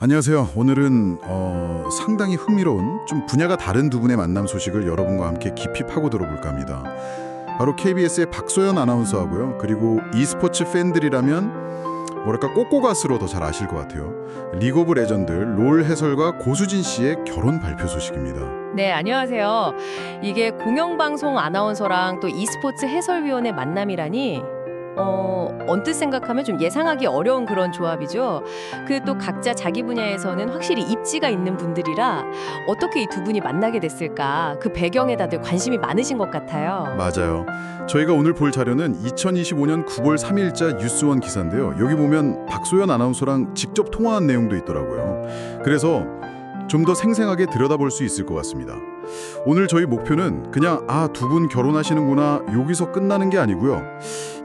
안녕하세요. 오늘은 상당히 흥미로운 좀 분야가 다른 두 분의 만남 소식을 여러분과 함께 깊이 파고 들어볼까 합니다. 바로 KBS의 박소연 아나운서하고요. 그리고 e스포츠 팬들이라면 뭐랄까 꼬꼬가스로 더 잘 아실 것 같아요. 리그 오브 레전드 롤 해설가 고수진 씨의 결혼 발표 소식입니다. 네, 안녕하세요. 이게 공영방송 아나운서랑 또 e스포츠 해설위원의 만남이라니 언뜻 생각하면 좀 예상하기 어려운 그런 조합이죠. 그 또 각자 자기 분야에서는 확실히 입지가 있는 분들이라 어떻게 이 두 분이 만나게 됐을까? 그 배경에 다들 관심이 많으신 것 같아요. 맞아요. 저희가 오늘 볼 자료는 2025년 9월 3일자 뉴스원 기사인데요. 여기 보면 박소연 아나운서랑 직접 통화한 내용도 있더라고요. 그래서 좀 더 생생하게 들여다볼 수 있을 것 같습니다. 오늘 저희 목표는 그냥 두 분 결혼하시는구나 여기서 끝나는 게 아니고요.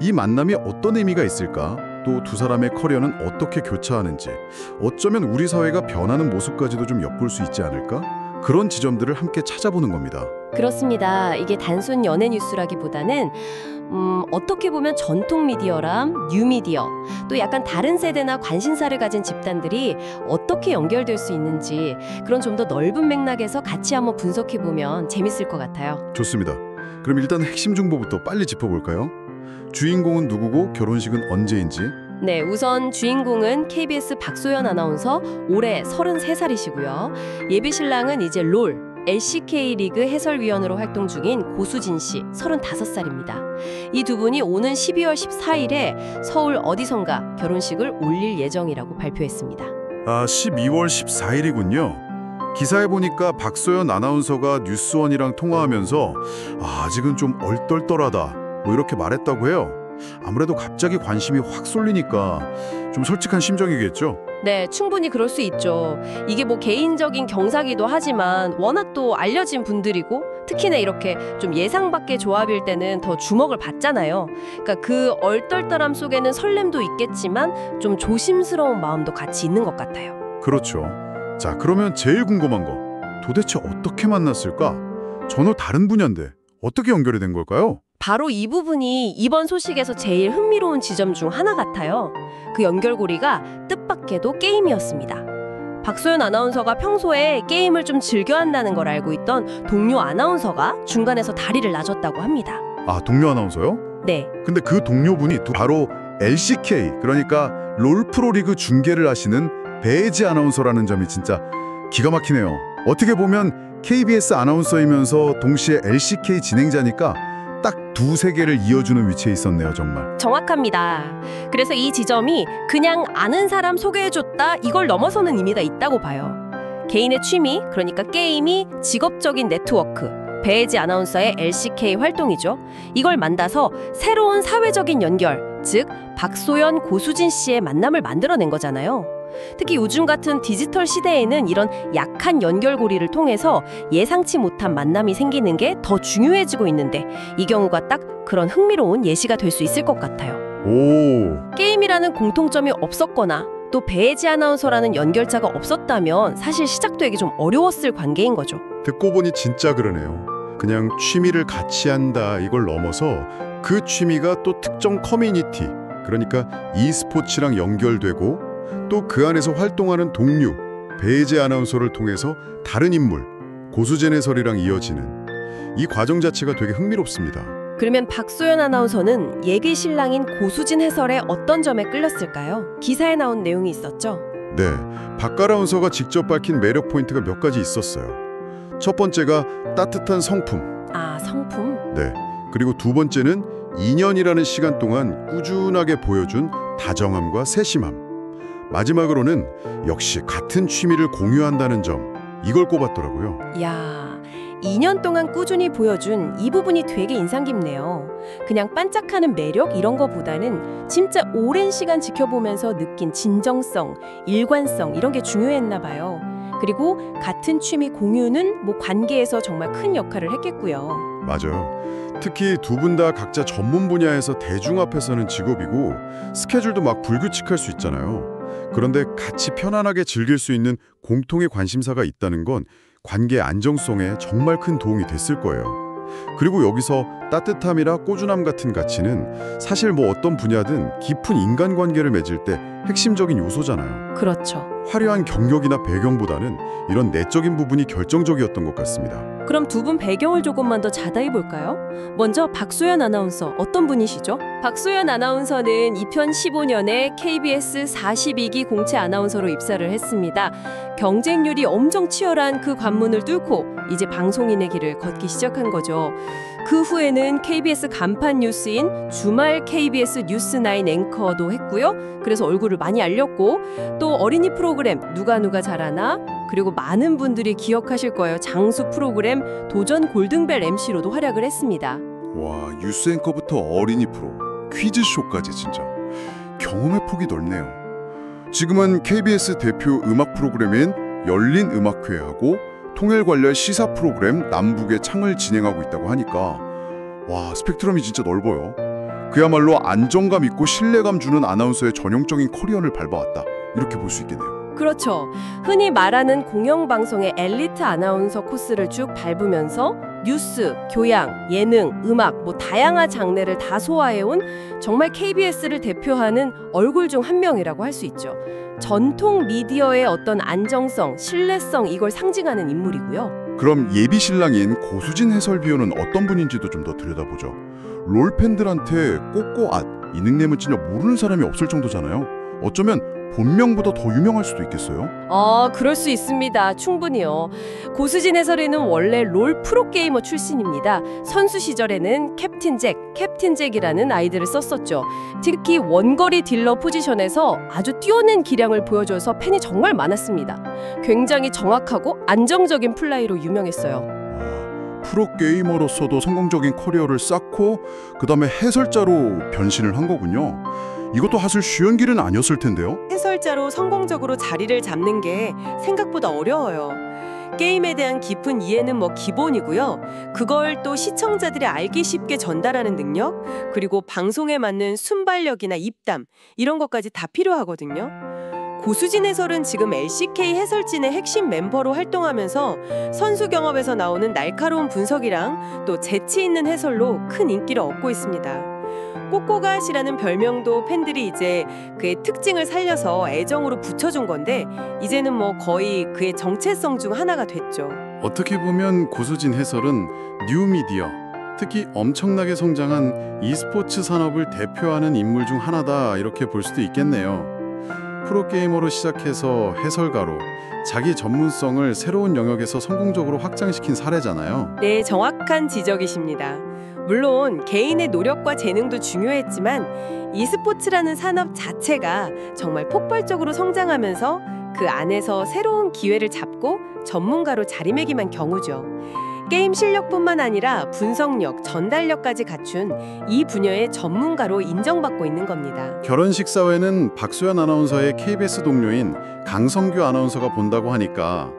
이 만남이 어떤 의미가 있을까? 또 두 사람의 커리어는 어떻게 교차하는지, 어쩌면 우리 사회가 변하는 모습까지도 좀 엿볼 수 있지 않을까? 그런 지점들을 함께 찾아보는 겁니다. 그렇습니다. 이게 단순 연예 뉴스라기보다는 어떻게 보면 전통 미디어랑 뉴미디어, 또 약간 다른 세대나 관심사를 가진 집단들이 어떻게 연결될 수 있는지 그런 좀 더 넓은 맥락에서 같이 한번 분석해보면 재밌을 것 같아요. 좋습니다. 그럼 일단 핵심 정보부터 빨리 짚어볼까요? 주인공은 누구고 결혼식은 언제인지? 네, 우선 주인공은 KBS 박소연 아나운서, 올해 33살이시고요. 예비 신랑은 이제 롤, LCK 리그 해설위원으로 활동 중인 고수진 씨, 35살입니다. 이 두 분이 오는 12월 14일에 서울 어디선가 결혼식을 올릴 예정이라고 발표했습니다. 12월 14일이군요. 기사에 보니까 박소연 아나운서가 뉴스원이랑 통화하면서 아직은 좀 얼떨떨하다 뭐 이렇게 말했다고 해요. 아무래도 갑자기 관심이 확 쏠리니까 좀 솔직한 심정이겠죠? 네, 충분히 그럴 수 있죠. 이게 뭐 개인적인 경사기도 하지만 워낙 또 알려진 분들이고 특히나 이렇게 좀 예상 밖의 조합일 때는 더 주목을 받잖아요. 그러니까 그 얼떨떨함 속에는 설렘도 있겠지만 좀 조심스러운 마음도 같이 있는 것 같아요. 그렇죠. 자, 그러면 제일 궁금한 거. 도대체 어떻게 만났을까? 전혀 다른 분야인데 어떻게 연결이 된 걸까요? 바로 이 부분이 이번 소식에서 제일 흥미로운 지점 중 하나 같아요. 그 연결고리가 뜻밖에도 게임이었습니다. 박소연 아나운서가 평소에 게임을 좀 즐겨한다는 걸 알고 있던 동료 아나운서가 중간에서 다리를 놔줬다고 합니다. 동료 아나운서요? 네. 근데 그 동료분이 바로 LCK, 그러니까 롤 프로리그 중계를 하시는 배혜지 아나운서라는 점이 진짜 기가 막히네요. 어떻게 보면 KBS 아나운서이면서 동시에 LCK 진행자니까 딱 두세 개를 이어주는 위치에 있었네요, 정말. 정확합니다. 그래서 이 지점이 그냥 아는 사람 소개해줬다 이걸 넘어서는 의미가 있다고 봐요. 개인의 취미, 그러니까 게임이 직업적인 네트워크, 배혜지 아나운서의 LCK 활동이죠. 이걸 만나서 새로운 사회적인 연결, 즉 박소연, 고수진 씨의 만남을 만들어낸 거잖아요. 특히 요즘 같은 디지털 시대에는 이런 약한 연결고리를 통해서 예상치 못한 만남이 생기는 게 더 중요해지고 있는데 이 경우가 딱 그런 흥미로운 예시가 될 수 있을 것 같아요. 오. 게임이라는 공통점이 없었거나 또 배혜지 아나운서라는 연결자가 없었다면 사실 시작되기 좀 어려웠을 관계인 거죠. 듣고 보니 진짜 그러네요. 그냥 취미를 같이 한다 이걸 넘어서 그 취미가 또 특정 커뮤니티, 그러니까 e스포츠랑 연결되고 또 그 안에서 활동하는 동료, 배혜지 아나운서를 통해서 다른 인물, 고수진 해설이랑 이어지는 이 과정 자체가 되게 흥미롭습니다. 그러면 박소연 아나운서는 예비 신랑인 고수진 해설의 어떤 점에 끌렸을까요? 기사에 나온 내용이 있었죠? 네, 박 아나운서가 직접 밝힌 매력 포인트가 몇 가지 있었어요. 첫 번째가 따뜻한 성품. 성품? 네, 그리고 두 번째는 2년이라는 시간 동안 꾸준하게 보여준 다정함과 세심함. 마지막으로는 역시 같은 취미를 공유한다는 점, 이걸 꼽았더라고요. 야, 2년 동안 꾸준히 보여준 이 부분이 되게 인상 깊네요. 그냥 반짝하는 매력 이런 거보다는 진짜 오랜 시간 지켜보면서 느낀 진정성, 일관성 이런 게 중요했나 봐요. 그리고 같은 취미 공유는 뭐 관계에서 정말 큰 역할을 했겠고요. 맞아요. 특히 두 분 다 각자 전문 분야에서 대중 앞에서는 직업이고 스케줄도 막 불규칙할 수 있잖아요. 그런데 같이 편안하게 즐길 수 있는 공통의 관심사가 있다는 건 관계 안정성에 정말 큰 도움이 됐을 거예요. 그리고 여기서 따뜻함이라 꾸준함 같은 가치는 사실 뭐 어떤 분야든 깊은 인간관계를 맺을 때 핵심적인 요소잖아요. 그렇죠. 화려한 경력이나 배경보다는 이런 내적인 부분이 결정적이었던 것 같습니다. 그럼 두 분 배경을 조금만 더 자세히 볼까요? 먼저 박소연 아나운서 어떤 분이시죠? 박소연 아나운서는 2015년에 KBS 42기 공채 아나운서로 입사를 했습니다. 경쟁률이 엄청 치열한 그 관문을 뚫고 이제 방송인의 길을 걷기 시작한 거죠. 그 후에는 KBS 간판 뉴스인 주말 KBS 뉴스9 앵커도 했고요. 그래서 얼굴을 많이 알렸고 또 어린이 프로그램 누가 잘하나 그리고 많은 분들이 기억하실 거예요. 장수 프로그램 도전 골든벨 MC로도 활약을 했습니다. 와, 뉴스 앵커부터 어린이 프로, 퀴즈쇼까지 진짜 경험의 폭이 넓네요. 지금은 KBS 대표 음악 프로그램인 열린 음악회하고 통일 관련 시사 프로그램 남북의 창을 진행하고 있다고 하니까 와, 스펙트럼이 진짜 넓어요. 그야말로 안정감 있고 신뢰감 주는 아나운서의 전형적인 커리어를 밟아왔다, 이렇게 볼 수 있겠네요. 그렇죠. 흔히 말하는 공영방송의 엘리트 아나운서 코스를 쭉 밟으면서 뉴스, 교양, 예능, 음악 뭐 다양한 장르를 다 소화해온 정말 KBS를 대표하는 얼굴 중 한 명이라고 할 수 있죠. 전통 미디어의 어떤 안정성, 신뢰성 이걸 상징하는 인물이고요. 그럼 예비 신랑인 고수진 해설위원은 어떤 분인지도 좀 더 들여다보죠. 롤팬들한테 꼬꼬앗 이 닉네임은 진짜 모르는 사람이 없을 정도잖아요. 어쩌면 본명보다 더 유명할 수도 있겠어요. 그럴 수 있습니다. 충분히요. 고수진 해설위는 원래 롤 프로게이머 출신입니다. 선수 시절에는 캡틴 잭이라는 아이디를 썼었죠. 특히 원거리 딜러 포지션에서 아주 뛰어난 기량을 보여줘서 팬이 정말 많았습니다. 굉장히 정확하고 안정적인 플레이로 유명했어요. 프로게이머로서도 성공적인 커리어를 쌓고 그다음에 해설자로 변신을 한 거군요. 이것도 사실 쉬운 길은 아니었을 텐데요. 해설자로 성공적으로 자리를 잡는 게 생각보다 어려워요. 게임에 대한 깊은 이해는 뭐 기본이고요. 그걸 또 시청자들이 알기 쉽게 전달하는 능력, 그리고 방송에 맞는 순발력이나 입담 이런 것까지 다 필요하거든요. 고수진 해설은 지금 LCK 해설진의 핵심 멤버로 활동하면서 선수 경험에서 나오는 날카로운 분석이랑 또 재치 있는 해설로 큰 인기를 얻고 있습니다. 꼬꼬갓이라는 별명도 팬들이 이제 그의 특징을 살려서 애정으로 붙여준 건데 이제는 뭐 거의 그의 정체성 중 하나가 됐죠. 어떻게 보면 고수진 해설은 뉴미디어, 특히 엄청나게 성장한 e스포츠 산업을 대표하는 인물 중 하나다, 이렇게 볼 수도 있겠네요. 프로게이머로 시작해서 해설가로 자기 전문성을 새로운 영역에서 성공적으로 확장시킨 사례잖아요. 네, 정확한 지적이십니다. 물론 개인의 노력과 재능도 중요했지만 e스포츠라는 산업 자체가 정말 폭발적으로 성장하면서 그 안에서 새로운 기회를 잡고 전문가로 자리매김한 경우죠. 게임 실력뿐만 아니라 분석력, 전달력까지 갖춘 이 분야의 전문가로 인정받고 있는 겁니다. 결혼식 사회는 박소연 아나운서의 KBS 동료인 강성규 아나운서가 본다고 하니까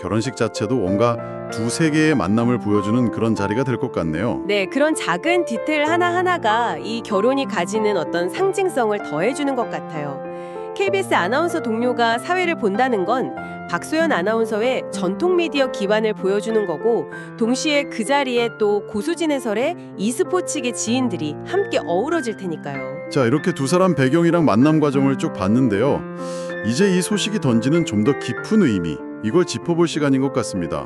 결혼식 자체도 뭔가 두세 개의 만남을 보여주는 그런 자리가 될 것 같네요. 네, 그런 작은 디테일 하나하나가 이 결혼이 가지는 어떤 상징성을 더해주는 것 같아요. KBS 아나운서 동료가 사회를 본다는 건 박소연 아나운서의 전통 미디어 기반을 보여주는 거고, 동시에 그 자리에 또 고수진 해설의 e스포츠계 지인들이 함께 어우러질 테니까요. 자, 이렇게 두 사람 배경이랑 만남 과정을 쭉 봤는데요. 이제 이 소식이 던지는 좀 더 깊은 의미, 이걸 짚어볼 시간인 것 같습니다.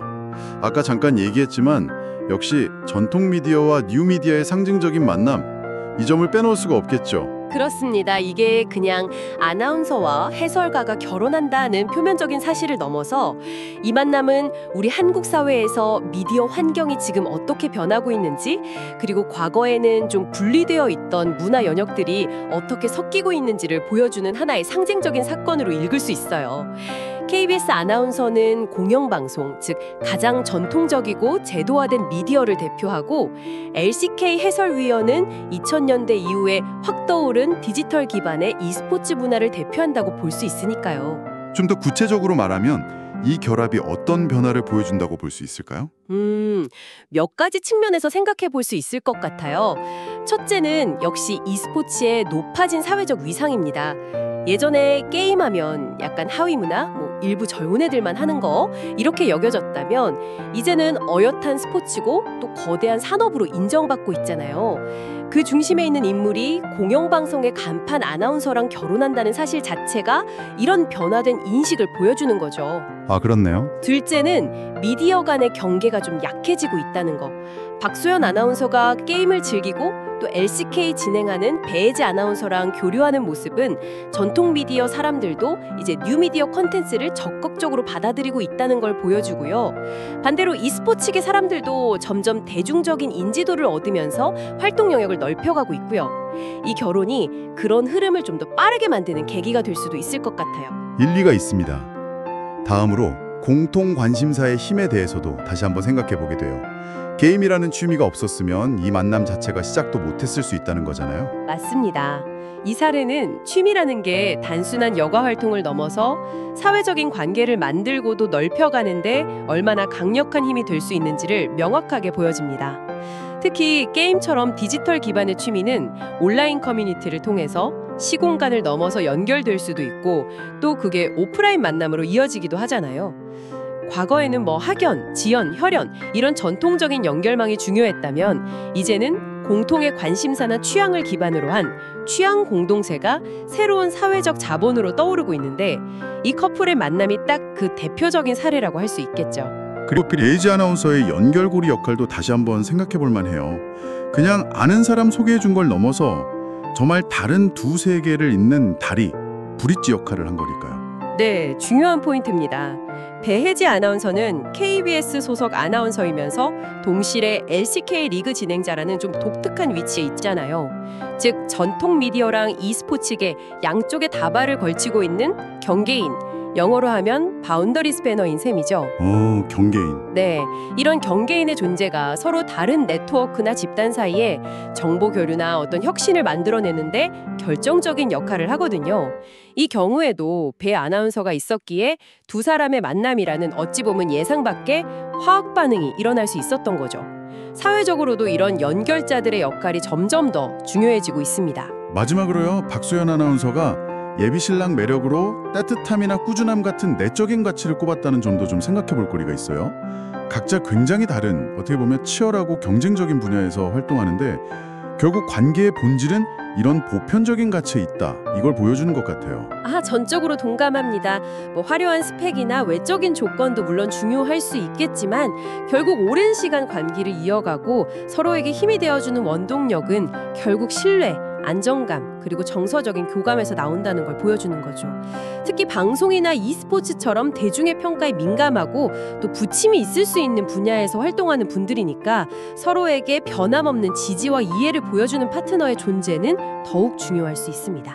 아까 잠깐 얘기했지만 역시 전통 미디어와 뉴 미디어의 상징적인 만남, 이 점을 빼놓을 수가 없겠죠. 그렇습니다. 이게 그냥 아나운서와 해설가가 결혼한다는 표면적인 사실을 넘어서 이 만남은 우리 한국 사회에서 미디어 환경이 지금 어떻게 변하고 있는지, 그리고 과거에는 좀 분리되어 있던 문화 영역들이 어떻게 섞이고 있는지를 보여주는 하나의 상징적인 사건으로 읽을 수 있어요. KBS 아나운서는 공영방송, 즉 가장 전통적이고 제도화된 미디어를 대표하고, LCK 해설위원은 2000년대 이후에 확 떠오른 디지털 기반의 e스포츠 문화를 대표한다고 볼 수 있으니까요. 좀 더 구체적으로 말하면 이 결합이 어떤 변화를 보여준다고 볼 수 있을까요? 몇 가지 측면에서 생각해 볼 수 있을 것 같아요. 첫째는 역시 e스포츠의 높아진 사회적 위상입니다. 예전에 게임하면 약간 하위 문화, 일부 젊은 애들만 하는 거 이렇게 여겨졌다면 이제는 어엿한 스포츠고 또 거대한 산업으로 인정받고 있잖아요. 그 중심에 있는 인물이 공영방송의 간판 아나운서랑 결혼한다는 사실 자체가 이런 변화된 인식을 보여주는 거죠. 아, 그렇네요. 둘째는 미디어 간의 경계가 좀 약해지고 있다는 거. 박소연 아나운서가 게임을 즐기고 또 LCK 진행하는 배혜지 아나운서랑 교류하는 모습은 전통 미디어 사람들도 이제 뉴미디어 콘텐츠를 적극적으로 받아들이고 있다는 걸 보여주고요. 반대로 e스포츠계 사람들도 점점 대중적인 인지도를 얻으면서 활동 영역을 넓혀가고 있고요. 이 결혼이 그런 흐름을 좀 더 빠르게 만드는 계기가 될 수도 있을 것 같아요. 일리가 있습니다. 다음으로 공통 관심사의 힘에 대해서도 다시 한번 생각해 보게 돼요. 게임이라는 취미가 없었으면 이 만남 자체가 시작도 못했을 수 있다는 거잖아요. 맞습니다. 이 사례는 취미라는 게 단순한 여가 활동을 넘어서 사회적인 관계를 만들고도 넓혀가는데 얼마나 강력한 힘이 될 수 있는지를 명확하게 보여줍니다. 특히 게임처럼 디지털 기반의 취미는 온라인 커뮤니티를 통해서 시공간을 넘어서 연결될 수도 있고 또 그게 오프라인 만남으로 이어지기도 하잖아요. 과거에는 학연, 지연, 혈연 이런 전통적인 연결망이 중요했다면 이제는 공통의 관심사나 취향을 기반으로 한 취향 공동체가 새로운 사회적 자본으로 떠오르고 있는데 이 커플의 만남이 딱 그 대표적인 사례라고 할 수 있겠죠. 그리고 배혜지 아나운서의 연결고리 역할도 다시 한번 생각해 볼 만해요. 그냥 아는 사람 소개해 준 걸 넘어서 정말 다른 두 세계를 잇는 다리, 브릿지 역할을 한 거니까요. 네, 중요한 포인트입니다. 배혜지 아나운서는 KBS 소속 아나운서이면서 동시에 LCK 리그 진행자라는 좀 독특한 위치에 있잖아요. 즉 전통 미디어랑 e스포츠계 양쪽에 다발을 걸치고 있는 경계인, 영어로 하면 바운더리 스패너인 셈이죠. 경계인. 네, 이런 경계인의 존재가 서로 다른 네트워크나 집단 사이에 정보 교류나 어떤 혁신을 만들어내는데 결정적인 역할을 하거든요. 이 경우에도 배 아나운서가 있었기에 두 사람의 만남이라는 어찌 보면 예상 밖의 화학 반응이 일어날 수 있었던 거죠. 사회적으로도 이런 연결자들의 역할이 점점 더 중요해지고 있습니다. 마지막으로요, 박소연 아나운서가 예비신랑 매력으로 따뜻함이나 꾸준함 같은 내적인 가치를 꼽았다는 점도 좀 생각해 볼 거리가 있어요. 각자 굉장히 다른, 어떻게 보면 치열하고 경쟁적인 분야에서 활동하는데 결국 관계의 본질은 이런 보편적인 가치에 있다. 이걸 보여주는 것 같아요. 전적으로 동감합니다. 화려한 스펙이나 외적인 조건도 물론 중요할 수 있겠지만 결국 오랜 시간 관계를 이어가고 서로에게 힘이 되어주는 원동력은 결국 신뢰, 안정감, 그리고 정서적인 교감에서 나온다는 걸 보여주는 거죠. 특히 방송이나 e스포츠처럼 대중의 평가에 민감하고 또 부침이 있을 수 있는 분야에서 활동하는 분들이니까 서로에게 변함없는 지지와 이해를 보여주는 파트너의 존재는 더욱 중요할 수 있습니다.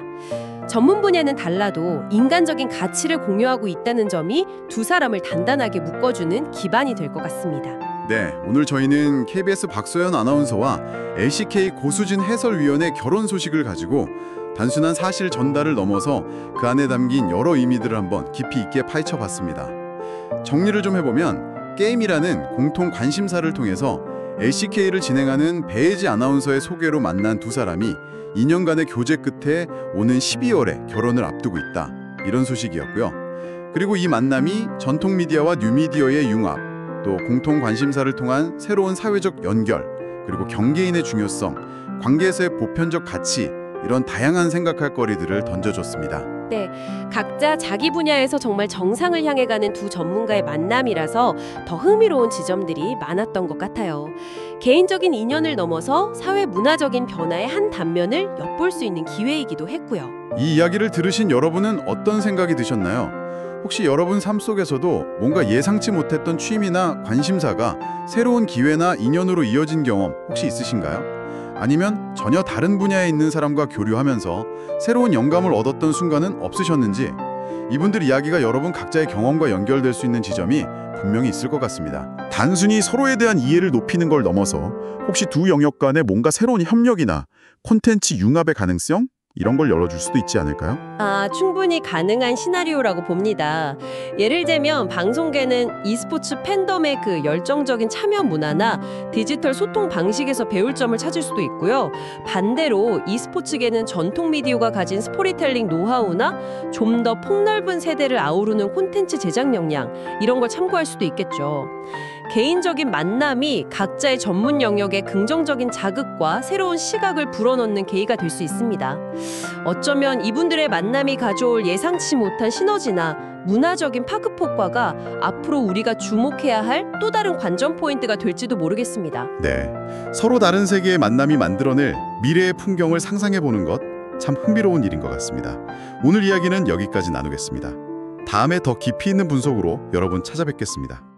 전문 분야는 달라도 인간적인 가치를 공유하고 있다는 점이 두 사람을 단단하게 묶어주는 기반이 될 것 같습니다. 네, 오늘 저희는 KBS 박소연 아나운서와 LCK 고수진 해설위원의 결혼 소식을 가지고 단순한 사실 전달을 넘어서 그 안에 담긴 여러 의미들을 한번 깊이 있게 파헤쳐봤습니다. 정리를 좀 해보면 게임이라는 공통 관심사를 통해서 LCK를 진행하는 배혜지 아나운서의 소개로 만난 두 사람이 2년간의 교제 끝에 오는 12월에 결혼을 앞두고 있다. 이런 소식이었고요. 그리고 이 만남이 전통 미디어와 뉴미디어의 융합, 또 공통 관심사를 통한 새로운 사회적 연결, 그리고 경계인의 중요성, 관계에서의 보편적 가치, 이런 다양한 생각할 거리들을 던져줬습니다. 네, 각자 자기 분야에서 정말 정상을 향해 가는 두 전문가의 만남이라서 더 흥미로운 지점들이 많았던 것 같아요. 개인적인 인연을 넘어서 사회 문화적인 변화의 한 단면을 엿볼 수 있는 기회이기도 했고요. 이 이야기를 들으신 여러분은 어떤 생각이 드셨나요? 혹시 여러분 삶 속에서도 뭔가 예상치 못했던 취미나 관심사가 새로운 기회나 인연으로 이어진 경험 혹시 있으신가요? 아니면 전혀 다른 분야에 있는 사람과 교류하면서 새로운 영감을 얻었던 순간은 없으셨는지, 이분들 이야기가 여러분 각자의 경험과 연결될 수 있는 지점이 분명히 있을 것 같습니다. 단순히 서로에 대한 이해를 높이는 걸 넘어서 혹시 두 영역 간에 뭔가 새로운 협력이나 콘텐츠 융합의 가능성? 이런 걸 열어줄 수도 있지 않을까요? 충분히 가능한 시나리오라고 봅니다. 예를 들면 방송계는 e스포츠 팬덤의 그 열정적인 참여 문화나 디지털 소통 방식에서 배울 점을 찾을 수도 있고요. 반대로 e스포츠계는 전통 미디어가 가진 스토리텔링 노하우나 좀 더 폭넓은 세대를 아우르는 콘텐츠 제작 역량, 이런 걸 참고할 수도 있겠죠. 개인적인 만남이 각자의 전문 영역에 긍정적인 자극과 새로운 시각을 불어넣는 계기가 될 수 있습니다. 어쩌면 이분들의 만남이 가져올 예상치 못한 시너지나 문화적인 파급 효과가 앞으로 우리가 주목해야 할 또 다른 관전 포인트가 될지도 모르겠습니다. 네, 서로 다른 세계의 만남이 만들어낼 미래의 풍경을 상상해보는 것 참 흥미로운 일인 것 같습니다. 오늘 이야기는 여기까지 나누겠습니다. 다음에 더 깊이 있는 분석으로 여러분 찾아뵙겠습니다.